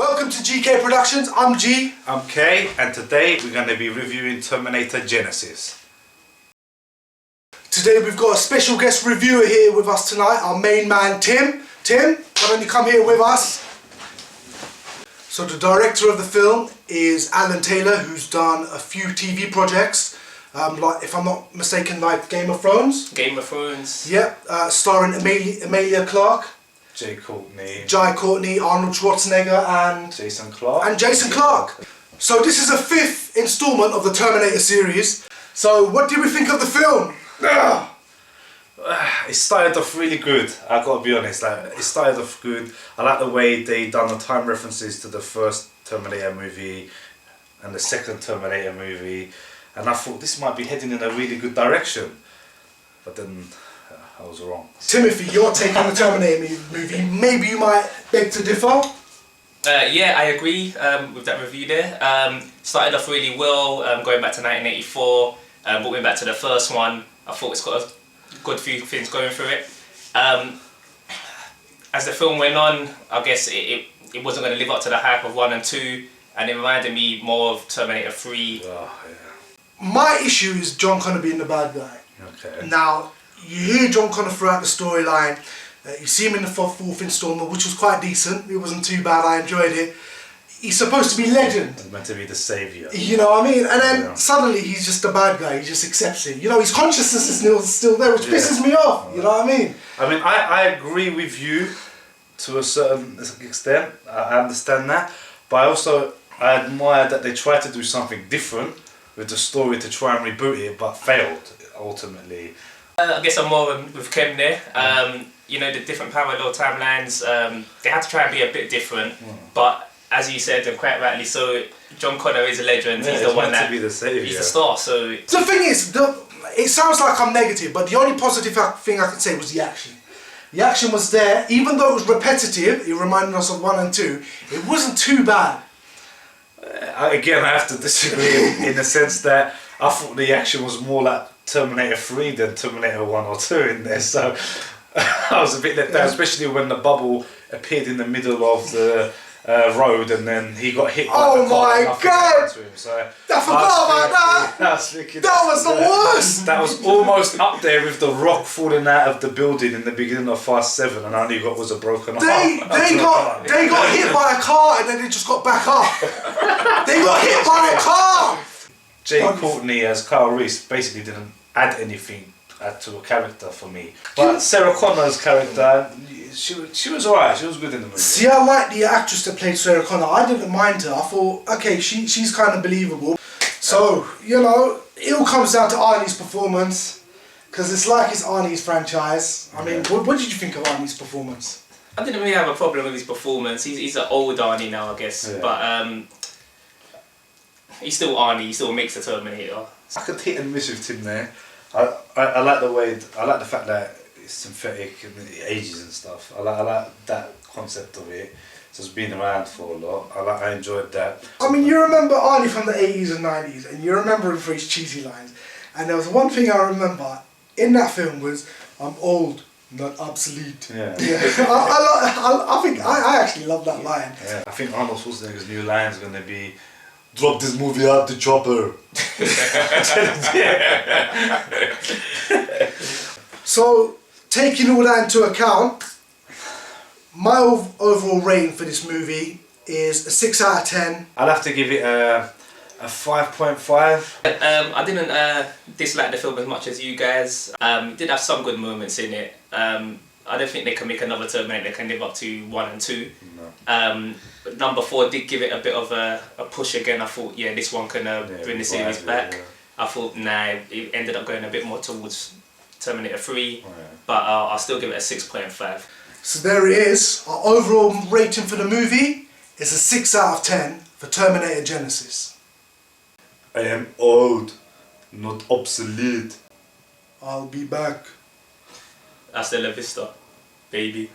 Welcome to GK Productions. I'm G. I'm K, and today we're going to be reviewing Terminator Genisys. Today we've got a special guest reviewer here with us tonight, our main man Tim. Tim, why don't you come here with us? So the director of the film is Alan Taylor, who's done a few TV projects, like, if I'm not mistaken, like Game of Thrones. Game of Thrones. Yep, starring Emilia Clarke. Jai Courtney, Arnold Schwarzenegger and Jason Clarke. So this is a fifth installment of the Terminator series. So what did we think of the film? It started off really good, I gotta be honest. It started off good. I like the way they done the time references to the first Terminator movie and the second Terminator movie, and I thought this might be heading in a really good direction, but then I was wrong. Timothy, your take on the Terminator movie, maybe you might beg to differ? Yeah, I agree with that review there. Started off really well, going back to 1984, brought me back to the first one. I thought it's got a good few things going through it. As the film went on, I guess it wasn't going to live up to the hype of 1 and 2, and it reminded me more of Terminator 3. Oh, yeah. My issue is John Connor being the bad guy. Okay. Now, you hear John Connor throughout the storyline, you see him in the fourth installment, which was quite decent, it wasn't too bad, I enjoyed it. He's supposed to be legend. He's meant to be the saviour. You know what I mean? And then suddenly he's just a bad guy, he just accepts it. You know, his consciousness is still there, which pisses me off, you know what I mean? I mean, I agree with you to a certain extent, I understand that, but I admire that they tried to do something different with the story to try and reboot it, but failed, ultimately. I guess I'm more with Kem there. You know, the different parallel timelines, they had to try and be a bit different, but as you said, and quite rightly so, John Connor is a legend. Yeah, he's the one that to be the savior. He's the star. So the thing is, it sounds like I'm negative, but the only positive thing I can say was the action. The action was there, even though it was repetitive. It reminded us of 1 and 2. It wasn't too bad. Again, I have to disagree in the sense that I thought the action was more like Terminator 3 than Terminator 1 or 2 in there, so I was a bit let down, especially when the bubble appeared in the middle of the road and then he got hit by the car. Oh my God! To him, so I forgot about that! That was the worst! That was almost up there with the Rock falling out of the building in the beginning of Fast 7 and all you got was a broken arm. They got hit by a car and then they just got back up. They got hit by a car! Jai Courtney as Kyle Reese basically didn't add anything to a character for me. But Sarah Connor's character, she was alright, she was good in the movie. See, I like the actress that played Sarah Connor. I didn't mind her. I thought, okay, she's kind of believable. So, you know, it all comes down to Arnie's performance, because it's like it's Arnie's franchise. I mean, what did you think of Arnie's performance? I didn't really have a problem with his performance. He's an old Arnie now, I guess, but he's still Arnie. He still makes the Terminator. I could hit and miss with Tim there. I like the way, I like the fact that it's synthetic and it ages and stuff. I like that concept of it. So it's been around for a lot. I enjoyed that. I mean, you remember Arnie from the 80s and 90s, and you remember him for his cheesy lines. And there was one thing I remember in that film was, "I'm old, not obsolete." Yeah. I think I actually love that line. Yeah. I think Arnold Schwarzenegger's new line is going to be, "Drop this movie out the chopper." So, taking all that into account, my overall rating for this movie is a 6 out of 10. I'd have to give it a 5.5. I didn't dislike the film as much as you guys. It did have some good moments in it. I don't think they can make another Terminator that can live up to 1 and 2. No. But number 4 did give it a bit of a push again. I thought, yeah, this one can bring the series back. I thought, nah, it ended up going a bit more towards Terminator 3, but I'll still give it a 6.5. So there it is. Our overall rating for the movie is a 6 out of 10 for Terminator Genisys. I am old, not obsolete. I'll be back. Hasta la vista, baby.